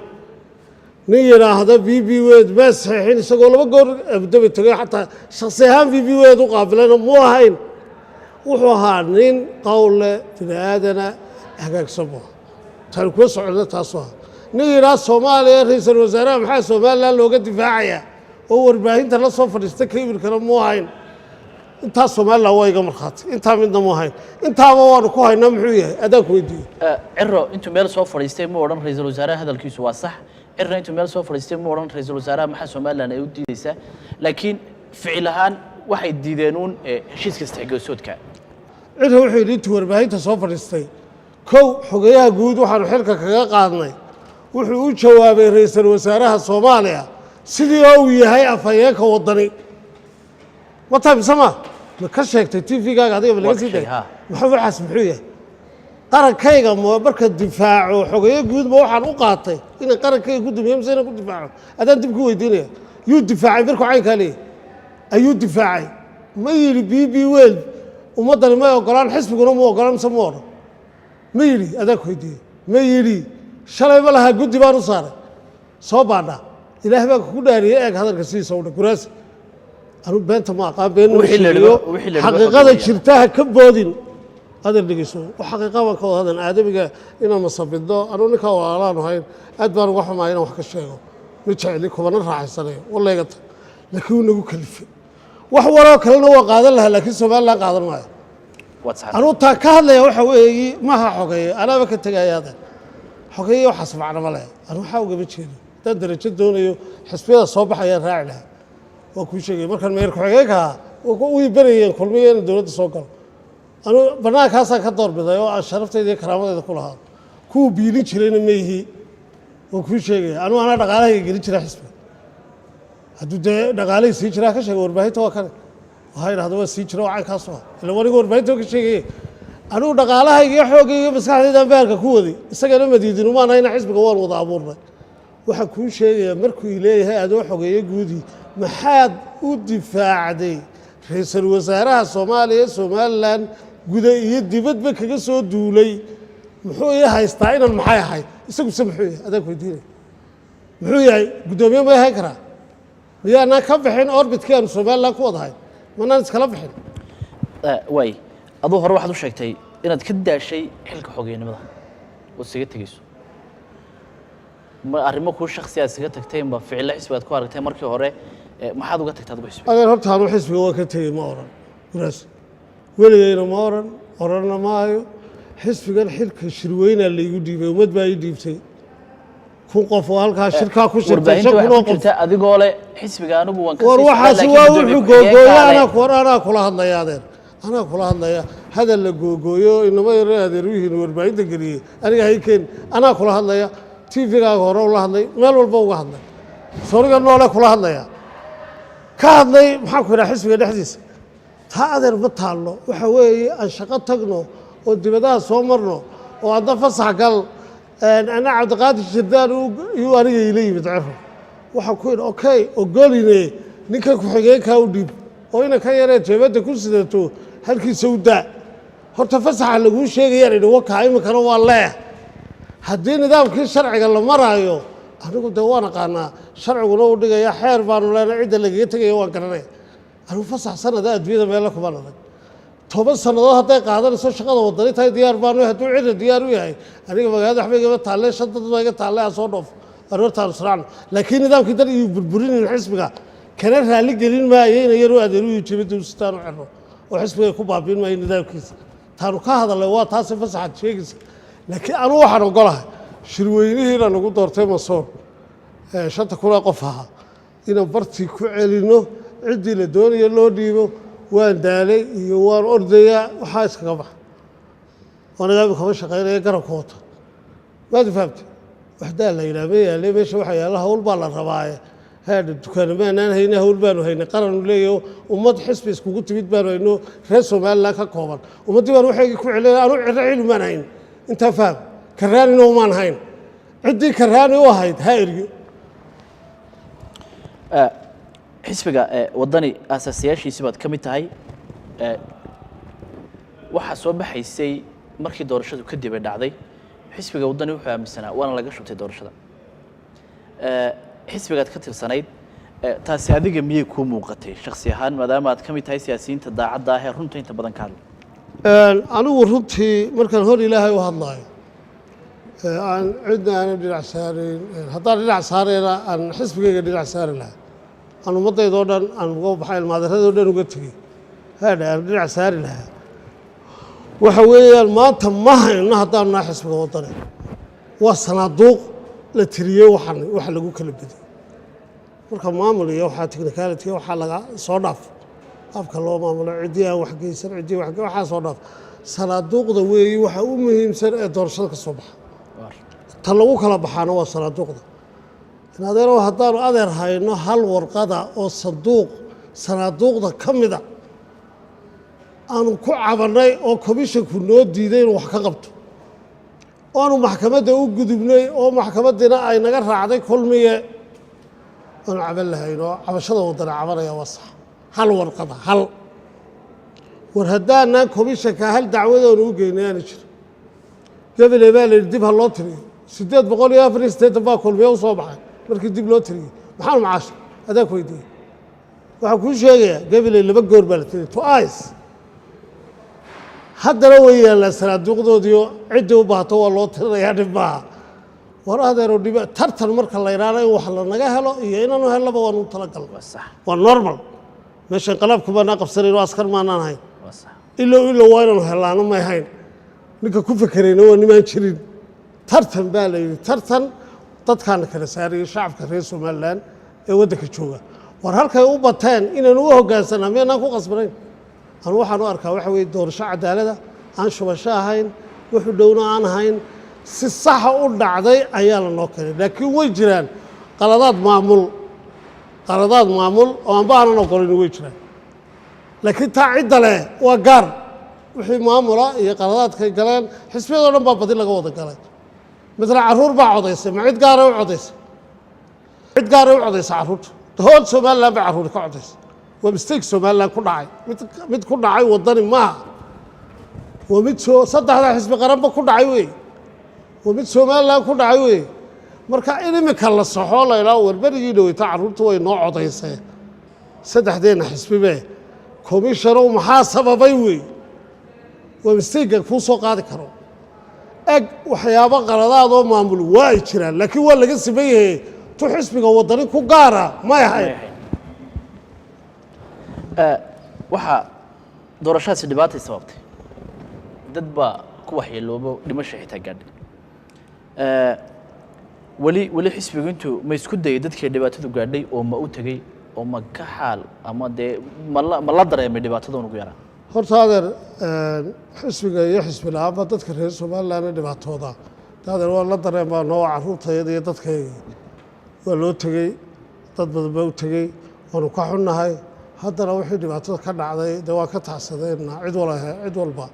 nin yidhaahda b b wed maa saxeexin isagoo laba goor abudaba tegay xataa shaksi ahaan b b wed u qaabilayna muu ahayn wuxuu ahaa nin qowle bini aadana hagaagsan bu taanu kula soconna taasuu ahaa nin yidhaha soomaaliya ra-iisul wasaaraha maxaa somalilan looga difaacayaa oo warbaahinta la soo fadhiista kaibirkana muu ahayn intaas somalilan waa iga markhaati intaa midna muu ahayn intaaba waanu ku haynaa muxuu yahay adaan ku weydiiyey ciro intuu meel soo fadhiistay mu odhan ra-iisul wasaaraha hadalkiisu waa sax cirna intuu meel soo fadhiistay mu odhan ra-iisul wasaaraha maxaa somalilan ay u diidaysaa laakiin ficil ahaan waxay diideenuun heshiiska istixgoosoodka ciro wuxuu yidhi intuu warbaahinta soo fadhiistay kow xogayaha guud waxaanu xilka kaga qaadnay wuxuu u jawaabay ra-iisul wasaaraha soomaaliya sidii oo uu yahay afhayeenka waddani ma taabisa ma ka sheegtay tvgaaga adiga ma laga sii day maxaa waxaas muxuu yahay qarankayga marka difaaco xogayo guudba waxaan u qaatay inay qarankayga ku dumiyo mise inaan ku difaaco adaan dib ku weydiinaya yuu difaacay markuu caynkaa leeyahy ayuu difaacay ma yidhi b b wel ummaddani may ogolaan xisbiguna mu ogolaan mise mu odhan ma yidhi adaan ku weydiiyey ma yidhi shalay ma lahaa guddi baan u saaray soo baadhaa ilaah baa kugu dhaariyey eeg hadalka sidiisa u dhan kuraasi anu beenta ma aqaan been sheegayo xaqiiqada jirta ha ka boodin hadal dhegeyso wax xaqiiqa baan ka wada hadan aadamiga inaan masabidno anu ninkaa walaalaanu hayn aad baan uga xumaa inaan wax ka sheego ma jecli kubana raaxaysanayo wallayga tag laakiin wuu nagu kalifay wax waloo kalena waa qaadan lahaa laakiin somalilan qaadan maayo واتسحب anuu taa ka hadlaya waxa weeye maha xogeeye anaaba ka tegayaadan xogeeye waxaas macno ma leh anu waxaa ugama jeedo dad darajo doonayo xisbiyada soo baxaya raaci lahaa waa kuu sheegay markaan meher ku-xigeenka way berayeen kulmiye in dowladda soo galo anu banaankaasaan ka doorbiday oo aan sharaftayda iyo karaamadayda ku lahaa kuwa biilin jirayna ma yihi waa kuu sheegaya anu anaa dhaqaalahayga gelin jira xisbiga hadduu dee dhaqaalahii sii jiraa ka sheega warbaahinta waa kane waxaa yidhahda waa sii jira oo caynkaas ah ila waniga warbaahinta ka sheegaye anugu dhaqaalahayga iyo xoogayga iyo maskaxdaydaan bahalka ku waday isagana madiidin umaan hayna xisbiga waan wada abuurnay waxaan kuu sheegayaa markuu leeyahay adoo xogeeye guudii maxaad u difaacday ra-iisul wasaaraha soomaaliya somalilan guda iyo dibadba kaga soo duulay muxuu ii haystaa inan maxay ahayd isaguse muxuu yahay adaan weydiinaya muxuu yahay guddoomiye ma ahayn karaa miyaanaan ka bixin orbitkii aanu somalilan ku wadahay manaan iskala bixin waay aduu hore waxaad u sheegtay inaad ka daashay xilka xogeynimada oo isaga tegeyso ma arrimo kuu shakhsiyaad isaga tagtay ma ficilo xisbigaad ku aragtay markii hore maxaad uga tagtay adigu xisbiga adeer horta anuu xisbiga waa ka tegey ma oran walaas weligeyna ma oranna maayo xisbigan xilka shirweynaa laygu dhiibay ummad baa ii dhiibtay kun qof oo halkaa shirkaa ku shirtay warbaahinta waxaa ku jirta adigoo leh xisbiga anigu waan ka war waxaasi waa wuxuu googooyo anaa kula hadlaya adeer anaa kula hadlaya hadal la googooyo inama yaro adeer wihiin warbaahinta geliyey aniga haykeen anaa kula hadlaya tvgaaga hore ula hadlay meel walba uga hadlay sooniga noole kula hadlaya ka hadlay maxaan ku idhaha xisbiga dhexdiisa taa adeer ma taalno waxa weeye aan shaqo tagno oo dibadaha soo marno oo adna fasax gal ana cabdiqaadir jirdaan iyuu aniga ila yimid cero waxaan ku idhi okay ogoline ninka ku-xigeenkaa u dhiib oo inanka yaree jeebadda ku sidato halkiisa u daa horta fasaxa laguu sheegayaan idhi wakaa iminkana waa leeh haddii nidaamkii sharciga la maraayo anigu dee waan aqaanaa sharciguna u dhigaya xeer baanu leenay cidda lagaga tegaya waan garanaya anigu fasax sanada adduunyada meella kuma naday 10 sannadood hadday qaadanayso shaqada wadani tahay diyaar baanu hadduu cidda diyaar u yahay aniga magaalada waxba igama taalle shan dad baa iga taalle aan soo dhoofo aroortaan israacno laakiin nidaamkii dan iyo burburinin xisbiga kana raali gelin maayo inay yaru adeeruhu jibada u sitaan u cerro oo xisbiga ku baabiin maayo nidaamkiisa taanu ka hadalay waa taasi fasaxad sheegaysa laakiin anu waxaan ogolahay shirweynihiina nagu doortay masoor 5,000 qof ahaa inaan bartii ku celino ciddii la doonayo loo dhiibo waan daalay iyo waan ordayaa waxaa iskaga baxa aniga kama shaqaynaya garabka wata maad fahamtay waxdaa la yidhaha ma yaale meesha waxa yaalla hawl baa la rabaaye haadha dukaana maanaan hayna hawl baanu haynay qaranu leeyaho ummad xisbi iskugu timid baanu hayno reer somalilan ka kooban ummaddii baan waxaygii ku celinay anu cirro cilu maan hayn intaa faham karaanina umaan hayn ciddii karaani u ahayd ha eryo xisbiga wadani aasaasiyaashiisi baad ka mid tahay waxaa soo baxaysay markii doorashadu kadib ay dhacday xisbiga wadani wuxuu aaminsanaa waana laga shubtay doorashada xisbigaad ka tirsanayd taasi adiga miyay kuu muuqatay shakhsi ahaan maadaama aad ka mid tahay siyaasiyiinta daacadda ah ee runta inta badan ka hadla anigu runtii markaan hor ilaahay u hadlaayo aan cidna aanan dhinac saarayn haddaan dhinac saarayna aan xisbigayga dhinac saari lahaa aan ummaddaydoo dhan aan uga baxay ilmaaderadoo dhan uga tegey haadha aan dhinac saari lahaa waxa weeyaan maanta ma hayno haddaanu nahay xisbiga wadane waa sanaaduuq la tiriyey waxa lagu kala bediyey marka maamul iyo waxaa technicality waxaa laga soo dhaaf afka loo maamulo ciddii aan waxgeysan ciddii waxaa soo dhaaf sanaaduuqda weeyi waxa u muhiimsan ee doorashada ka soo baxa ta lagu kala baxaana waa sanaaduuqda in adeero haddaanu adeer hayno hal warqada oo sanaaduuqda ka mida aanu ku cabannay oo commissionku noo diiday inuu wax ka qabto oanu maxkamadda u gudubnay oo maxkamaddina ay naga raacday kulmiye aanu caban lahayn oo cabashada wadana cabanaya waa sax hal warqada hal war haddaanaan commissionka hal dacwadoonu u geynay aana jiro gabaley baa la yidhi dib ha loo tiriyo 848 baa kulmiye u soo baxay markii dib loo tiriyey maxaanu macaashay adaan ku weydiiyey waxaan kuu sheegayaa gabaley 2 goor baa la tiriyey twice haddana way yaallaan sanaaduuqdoodiio ciddii u baahato waa loo tirinayaa dhib maaha war adeero dhiba tartan marka la idhaana in wax lanaga helo iyo inaanu hellaba waanu talagal waa normal meesha inqalaabku baanaa qabsanayn oo askar maanaan hayn إلا وين هلانو ما يهين نك كوفة كرينا ونما نشرين ترتن بالي ترتن تدخل كلا ساري شعب كرئيس ومالان يودك تشوفه ورهالك يوبتان إن نوه جالسنا مين نكو قصبرين هنروح نوارك وحوي دور شعب دالة عن شو بشاهين وحدونا عن هين الصحة قلنا عدي أيال النوكري لكن ويجران قرارات معمول وأن بعنا نقولين ويجران لكن تعد له وقار وحي معمولة هي قرارات كي قالين حسبي دولنا بابدين لقوة قالين مثل عرور بعضيس معد قارة وعضيس عد قارة وعضيس عرور هون سومال لا بعرور كعضيس ومستيك سومال لا كل عاي مت كل عاي وضني ما ومت سو صدق هذا حسب قرابة كل عاي ومت سومال لا كل عاي مركا إني مكلا الصحولة إلى أول بدي يدوي تعرور توي نوع عضيس صدق دين حسبي به كوميشنو محاسبة بيوي ومستيك فوسو قاعد كرو أج وحيابا قرادات oo maamul way jiraan laakiin waa laga sameeyay tu xisbiga wadani ku gaara ma yahay waxa doorashadaasi dhibaatay sababtay dad baa ku waxyeeloobo dhimasho xitaa gaadhay wali xisbigu intuu ma isku dayay dadkii dhibaatadu gaadhay oo ma u tagay oo ma ka xaal ama dee ma la dareemay dhibaatada ugu yaraa horta adeer xisbiga iyo xisbi la'aanba dadka reer somaliland dhibaatooda adeer waa la dareemaa noo caruurtayada iyo dadkayga waa loo tegey dad badan baa u tegey waanu ka xunnahay haddana wixii dhibaatada ka dhacday dee waa ka taxsadeenna cid walba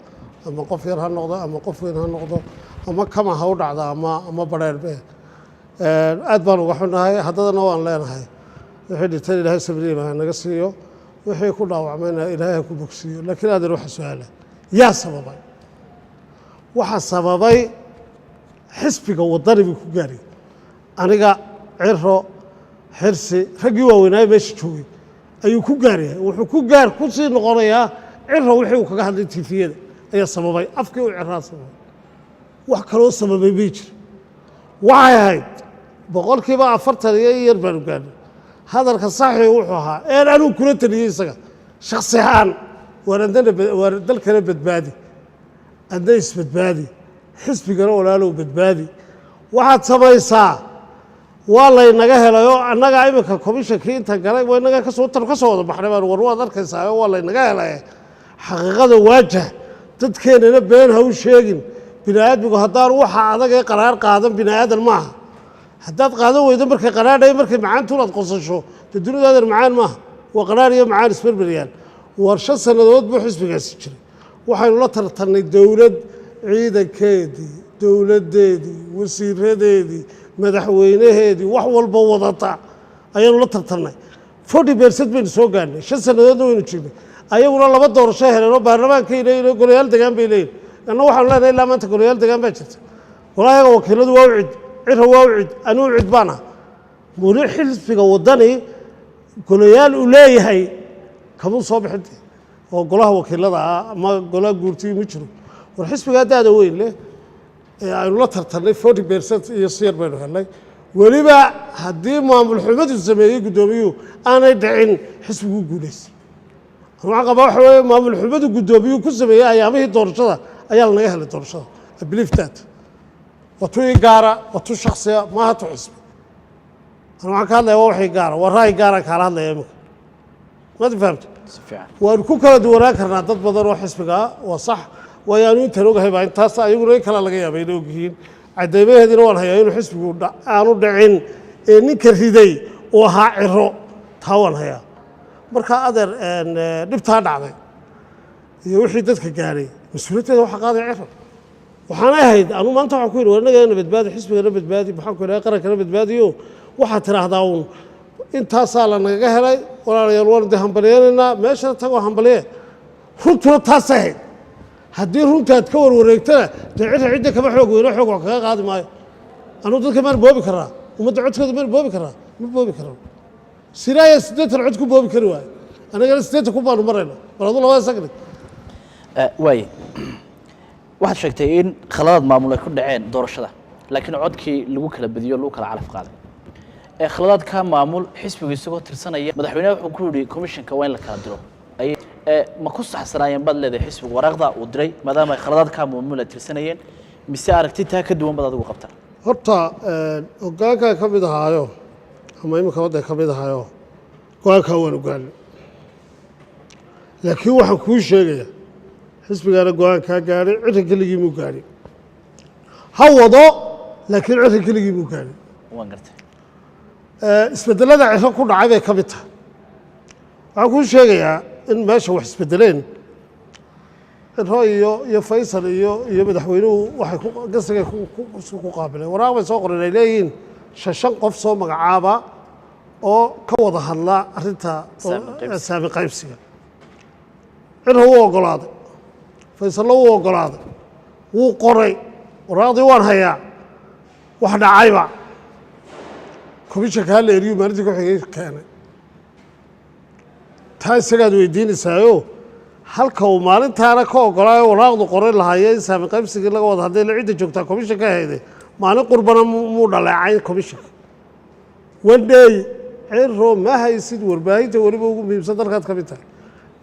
ama qof yar ha noqdo ama qof weyn ha noqdo ama kama ha u dhacda ama badheerbe aad baan uga xunnahay haddadana waan leenahay wixii dhintan ilaahay sabriiba naga siiyo wixii ku dhaawacmayna ilaahay ku bogsiyo laakiin aad waxa su'aala yaa sababay xisbiga wadani ku gaaray aniga cirro xirsi ragii waaweynaa meesha joogay ayuu ku gaaray wuxuu ku sii noqonayaa cirro wixii uu kaga hadlay tifiyada ayaa sababay afkii uu cirraa sababay wax kaloo sababay ma jiro waxay ahayd boqolkiiba 40 iyo yar baan gaadhay hadalka saxiix wuxuu ahaa anuu kula taliyay isaga shakhsi ahaan war dalkana badbaadi adna isbadbaadi xisbigana walaalow badbaadi waxaad samaysaa waa laynaga helayo annaga iminka komishankii inta galay waa inaga ka soo wada baxnay baan war waad arkaysaa waa laynaga helay xaqiiqada waajah dadkeenana been ha u sheegin bini'aadmigu haddaan waxa adag ee qaraar qaadan bini'aadan maaha haddaad qaadan weydo markay qaraadhay markay macaantuun aad qosasho dee dunidaadan macaan maaha waa qaraar iyo macaan isberberyaan war 5 sannadood buu xisbigaasi jiray waxaynu la tartannay dowlad ciidankeedii dowladdeedii wasiiradeedii madaxweynaheedii wax walba wadata ayaanu la tartannay 40% baynu soo gaadhnay 5 sannadoodna waynu jirnay ayaguna 2 doorasho heleen oo baarlamaankeena iyo golayaal degaan bay leeyihin anna waxaanu leenahay ilaa maanta golayaal degaan baa jirta walaayaga wakiiladu waa u cid cirra waa u cid anuu cid baana muli xisbiga wadani golayaal uu leeyahay kamuu soo bixintay oo golaha wakiilada ama golaha guurtiga ma jiro war xisbiga daada weyn leh aynu la tartannay 40% iyo siyar baynu helnay weliba haddii maamul xumadu sameeyey guddoomiyuhu aanay dhicin xisbigu guulaystay waxaan qabaa waxa weeye maamul xumadu guddoomiyuhu ku sameeyey ayaamihii doorashada ayaa lanaga helay doorashada I believe that watu gaara watu shakhsiya ma hatu xisbi waxaan ka hadlayaa waxay gaara waa raay gaara kala hadlaya imika ma fahamta waan ku kala duwanaan karnaa dad badan oo xisbiga waa sax wayaanu intaan ogahay baa intaas ayaguna in kala laga yaabay inay ogyihiin cadaymaheedina waan hayaa inuu xisbigu aanu dhicin ee ninka riday oo ahaa ciro taa waan hayaa marka adeer dhibtaa dhacday iyo wixii dadka gaaray mas-uuliyaddeeda waxa qaaday ciro waxaan ahayd anu maanta waxaan ku yidhi war innagana badbaadi xisbigana badbaadi maxaan ku yidhaha qarankana badbaadiyo waxaad tidhaahdaa uun intaasaa lanagaga helay walaalayaal waanu dee hambalyeelaynaa meeshana tagoo hambaliye runtuna taasay ahayd haddii runtaad ka warwareegtana dee cidda kama xoog weyno xoog wax kaga qaadi maayo anuu dadka maan boobi karnaa ummadda codkooda maan boobi karnaa ma boobi karno siraaya 80 cod ku boobi kari waayo annagana 80 ku baanu marayna bal adu labada sagni waaye waxaad sheegtay in khaladaad maamul ay ku dhaceen doorashada laakiin codkii lagu kala badiyo lagu kala calaf qaaday khaladaad ka maamul xisbiga isagoo tirsanaya madaxweynaha wuxuu ku yiri komishanka waa in la kala diro ma ku saxsanaayeen bad leedahay xisbiga waraaqda uu diray maadaama ay khaladaad ka maamula tirsanayeen mise aragtitaa ka duwan bad adigu qabtaa horta hoggaankaa ka mid ahaayo ama iminka wadda ka mid ahaayo go-aankaa waan ogaanay laakiin waxaan kuu sheegayaa xisbigaana go-aankaa gaadhay cidda keligii muu gaadhin ha wado laakiin cidda keligii muu gaadhin waan gartay isbeddelada ciro ku dhacay bay ka mid tahay waxaan kuu sheegayaa in meesha wax isbeddeleen ciro iyo faysal iyo madaxweynuhu waxay gasriga ku qaabileen waraaq bay soo qoreen ay leeyihiin shan qof soo magacaaba oo ka wada hadla arrinta saami qaybsiga ciro wuu oggolaaday faysallo wuu oggolaaday wuu qoray waraaqdii waan hayaa wax dhacayba komishanka hala eriyu maalintii ku xigay keenay taa isagaad weydiinaysaayo halka uu maalintaana ka oggolaayo waraaqdu qoray lahaayee in saami qaybsigii laga wada hadday la cidda joogtaa komishanka hayday maalin qurbana muu dhaleecay komishanka wandheey ciro ma haysid warbaahinta weliba ugu muhiimsan dalkaad ka mid tahay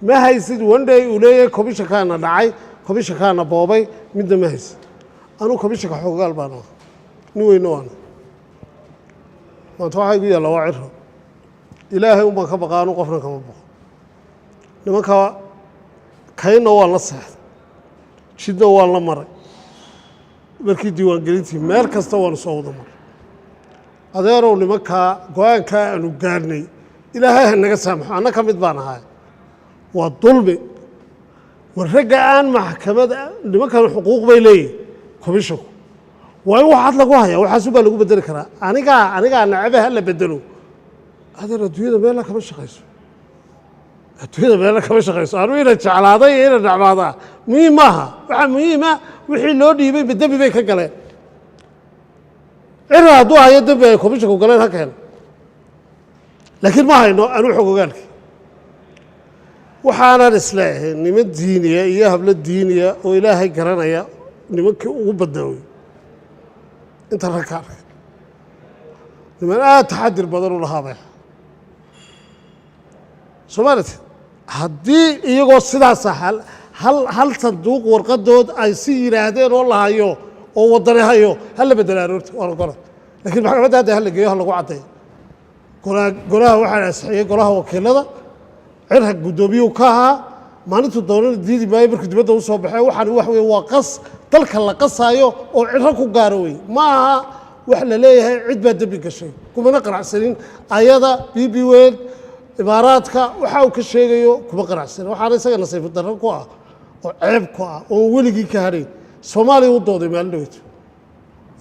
ma haysid wandheey uu leeyahay komishankaana dhacay komishankaana boobay midna ma haysid anuu komishanka xoogaal baan ah nin weyno waana maanta waxaa igu yaalla waa ciro ilaahay unbaan ka baqa anuu qofna kama baqo nimanka kaynna waan la seexday jidna waan la maray markii diiwaangelintii meel kasta waanu soo wada maray adeerow nimankaa go-aankaa aanu gaarnay ilaahay ha naga saamaxo anna ka mid baan ahay waa dulmi war ragga aan maxkamada nimankan xuquuq bay leeyihin komishanku waa in waxaad lagu hayaa waxaasu baa lagu bedeli karaa anigaa nacabe ha la bedelo adeer adduunyada meella kama shaqayso adduunyada meella kama shaqayso anuu ina jeclaaday iyo ina necmaadaa muhiim maaha waxaa muhiima wixii loo dhiibay ma dembi bay ka galeen cira hadduu hayo dembi ay komishanku galeen ha keena laakiin ma hayno anuu xog ogaalkii waxaanan isleeyahay niman diiniya iyo hablo diiniya oo ilaahay garanaya nimankii ugu badnaa wey inta rag ka arkay niman aada taxadir badan u lahaabay soomaalite haddii iyagoo sidaasa hal sanduuq warqadood ay si yidhaahdeen oo la hayo oo wadane hayo hala bedela aroorta waa la gora lakiin maxkamadda hadda hala geeyo ha lagu caddeeyo golaha waxaa ansixiyey golaha wakiilada cirha guddoomiyuu ka ahaa maalintuu doonana diidi maayo markuu dibadda u soo baxee waxaan wax wey waa qas dalka la qasaayo oo ciro ku gaaro wey ma aha wax la leeyahay cid baa dembi gashay kumana qanacsanin ayada b b wel imaaraadka waxa uu ka sheegayo kuma qanacsanin waxaana isaga nasiib darro ku ah oo ceeb ku ah oon weligii ka hadhayn soomaaliya u dooday maalin dhaweyto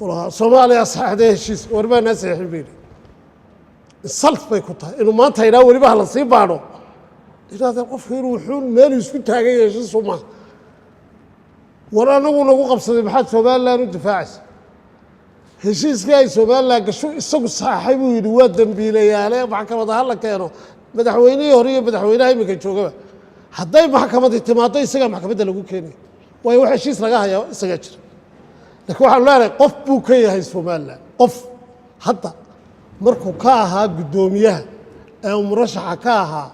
ulahaa soomaaliya saxdee heshiis warbaa naa saxiixin bayni salt bay ku tahay inuu maanta idhaa weliba ha la sii baadho idhahdeen qofka inuu wuxuu meelu isku taagan yahay heshiisu maaha war anagu nagu qabsaday maxaad somalilan u difaacaysa heshiiskii ay somalilan gasho isagu saaxay buu yidhi waa dembiilayaale maxkamada ha la keeno madaxweynihii hore iyo madaxweynaha iminka joogaba hadday maxkamadii timaado isagaa maxkamadda lagu keenaya waayo wax heshiis laga hayaa isagaa jira laakiin waxaan leenahay qof buu ka yahay somalilan qof hadda markuu ka ahaa guddoomiyaha ee uu murashaxa ka ahaa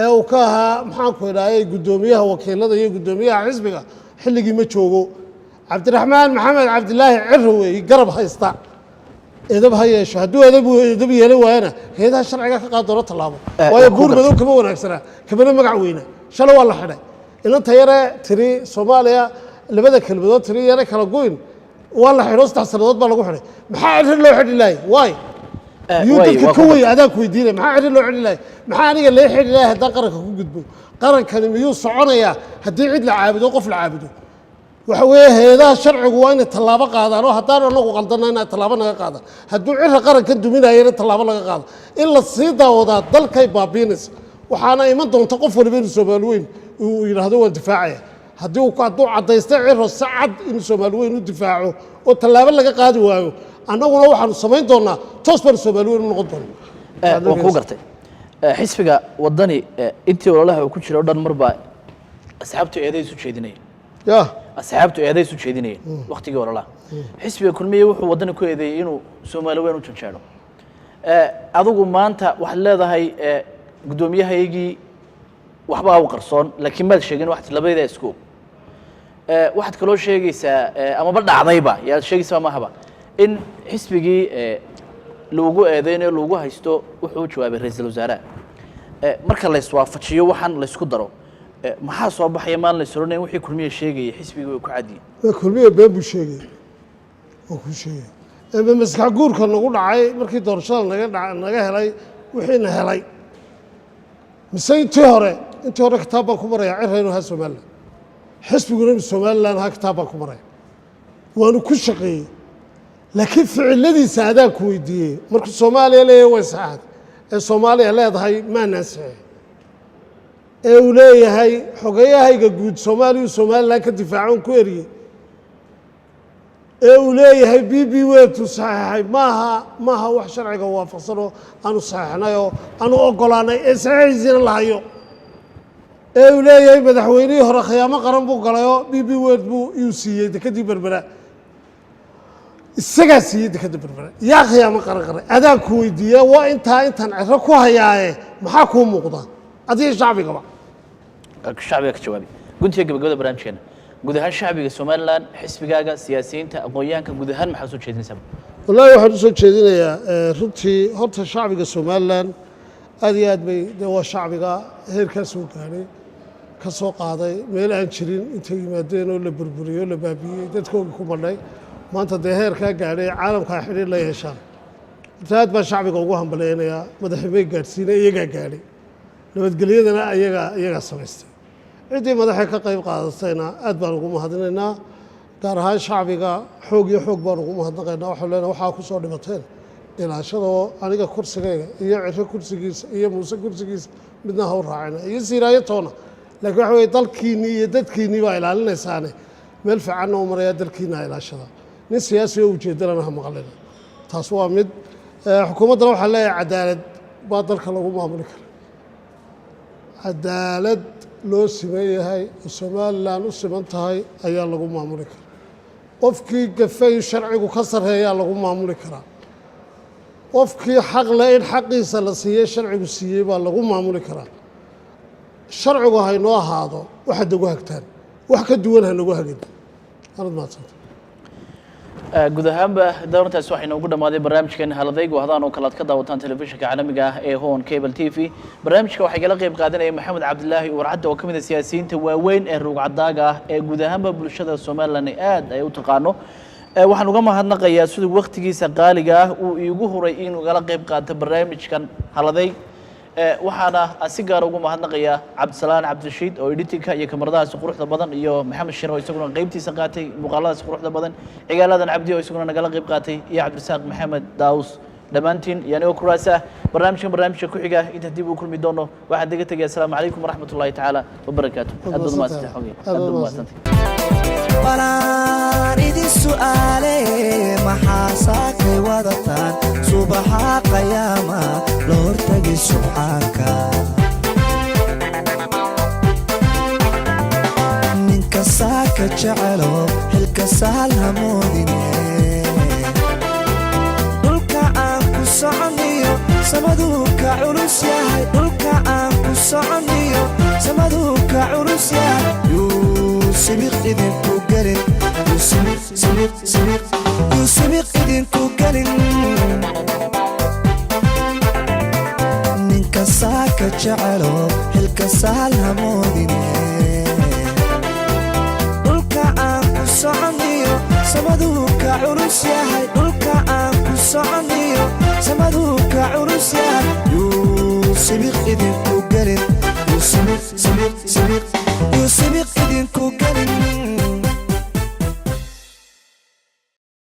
ee uu ka ahaa maxaanku idhaahayy guddoomiyaha wakiilada iyo guddoomiyaha xisbiga xilligii ma joogo cabdiraxmaan maxamed cabdilaahi ciro weeye garab haysta edab ha yeesho hadduu edab yeelan waayana heedaha sharciga ka qaad doono tallaabo waayo buur madow kama wanaagsanaa kamana magac weyna shalay waa la xidhay inanta yare tiri soomaaliya labada kelmadood tiri yare kala goyn waa la xidho 3 sannadood baa lagu xidhay maxaa ciro loo xidhi lahay waay yuu dadka ka wey adaan ku weydiinaya maxaa ciro loo xidhi lahay maxaa aniga lee xidhi lahay haddaan qaranka ku gudbo qarankani miyuu soconayaa haddii cid la caabudo qof la caabudo waxa weeye heedaha sharcigu waa inay tallaabo qaadaan oo haddaan anagu qaldanna inay tallaabo naga qaadaan hadduu cira qaranka duminayana tallaabo laga qaado in la sii daawadaa dalkay baabiinaysa waxaana iman doonta qof waliba inuu soomaali weyn uu yidhaahdo waan difaacaya hadduu caddaysta ciro si cad inuu soomaali weyn u difaaco oo tallaabo laga qaadi waayo annaguna waxaanu samayn doonaa toos baanu soomaali weyn u noqon doona waan kuu gartay xisbiga waddani intii ololaha uu ku jiro o dhan marba asxaabtu eeday isu jeedinayeen ya asxaabtu eeday isu jeedinayeen waktigii ololaha xisbiga kulmiye wuxuu waddani ku eedeeyey inuu soomaali weyn u janjeero adigu maanta waxaad leedahay guddoomiyahaygii waxbaa u qarsoon laakiin maad sheegin waxaad labadayda isku waxaad kaloo sheegaysaa amaba dhacdayba yaad sheegaysaa mahaba in xisbigii loogu eedeynayo loogu haysto wuxuu u jawaabay ra'iisul wasaaraha marka la iswaafajiyo waxaan la isku daro maxaa soo baxaya maalin la isoronayn wixii kulmiye sheegayay xisbigii way ku cadiyeen kulmiye been buu sheegay oo ku sheegay maskax guurka nagu dhacay markii doorashada naga helay wixiina helay mise intii hore kitaab baan ku maraya ciraynu ha Soomaaliland xisbiguna Soomaaliland ha kitaab baan ku maraya waanu ku shaqeeyey laakiin ficiladiisa adaan ku weydiiyey markuu Soomaaliya leeyahay way saxad ee Soomaaliya leedahay ma naasay ee uu leeyahay xogayahayga guud Soomaaliland ka difaacan ku eriyay ee uu leeyahay BB weetu saxay maaha wax sharciga waafaqsan oo aanu saxnayo aanu ogolaanay ee saxiixina lahayo ee uu leeyahay madaxweynihii hore khiyaamo qaran buu galayo BB weet buu uu siiyay dekadii berbera isagaa siiyay dekadii berbera yaa khiyaamo qaran adaan ku weydiiyay waa intaan ciro ku hayaaye maxaa kuu muuqda adiga shacbigaba shacbiga ka jawaabi guntiga gabagabada barnaamijkeena guud ahaan shacbiga Soomaaliland xisbigaaga siyaasiyiinta aqoonyahanka guud ahaan maxaa soo jeedinaysaa wallahi waxaan soo jeedinayaa runtii horta shacbiga Soomaaliland aad iyo aad bay waa shacbiga heerkaas soo gaaray ka soo qaaday meel aan jirin intay yimaadeen oo la burburiyo la baabiyey dadkooda ku madhay maanta dee heerkaa gaadhay caalamka xiriir la yeeshaan aad baa shacbiga ugu hambaleynayaa madaxweyne gaarsiinay iyagaa gaadhay nabadgelyadana iyagaa samaystay ciddii madaxay ka qayb qaadatayna aad baan ugu mahadinaynaa gaar ahaan shacbiga xoog iyo xoog baan ugu mahadnaqaynaa waxaan leenahay waxaa ku soo dhimateen ilaashadoo aniga kursigayga iyo ciro kursigiisa iyo muuse kursigiisa midna ha u raacina iyo siiraayo toona laakiin waxa weye dalkiinnii iyo dadkiinnii baa ilaalinaysaane meel fiicanna u marayaa dalkiinna ilaashada nin siyaasi oo ujeedalana ha maqlina taas waa mid xukuumaddana waxaan leeyahay cadaalad baa dalka lagu maamuli kara cadaalad loo siman yahay oo Soomaaliland u siman tahay ayaa lagu maamuli karaa qofkii gafay sharcigu ka sarreeyaa lagu maamuli karaa qofkii xaq leh in xaqiisa la siiyey sharcigu siiyey baa lagu maamuli karaa sharcigu haynoo ahaado waxaad nagu hagtaan wax ka duwan ha nagu hagin anad maadsanta guud ahaanba doorantaas waxayna ugu dhamaaday barnaamijkeena haladaygu hadaan oo kala ka daawataan telefishinka caalamiga ah ee Hon Cable TV barnaamijka waxay kala qayb qaadanayay Maxamed Cabdullaahi Warcadde oo kamid ah siyaasiyiinta waaweyn ee ruucadaaga ah ee guud ahaanba bulshada Soomaaliland aad ay u taqaano waxaan uga mahadnaqayaa sidoo waqtigiisa qaaliga ah uu iigu horay inuu kala qayb qaato barnaamijkan haladay waxaana si gaar ugu mahadnaqayaa Cabdisalaan Cabdirashiid oo editinka iyo kamaradaas quruxda badan iyo Maxamed Shir oo isaguna qaybtiisa qaatay muuqaaladaas quruxda badan cigaaladan Cabdi oo isaguna nagala qayb qaatay iyo Cabdirasaaq Maxamed Daawus dhamaantiin yani oo kuraasa barnaamijka ku xiga inta dib u kulmi doono waxaan diga tagay assalaamu calaykum waraxmatullaahi tacaala wabarakaatuh balaan idin su'aale maxaa saakay wadataan subaxa qiyaama la hortagi subxaanka ninka saaka jecelo xilka sahal hamoodine dhulka aan ku soconiyo samaduu ka culus yahay dhulka aan ku soconiyo samaduu ka culus yahay سبق إذنكو قلن سبق إذنكو قلن ننك ساكا جعلو حلك سهل همودين دولك آنكو سعنيو سمدوك عروس ياهي دولك آنكو سعنيو سمدوك عروس ياهي سبق إذنكو قلن سبق إذنكو قلن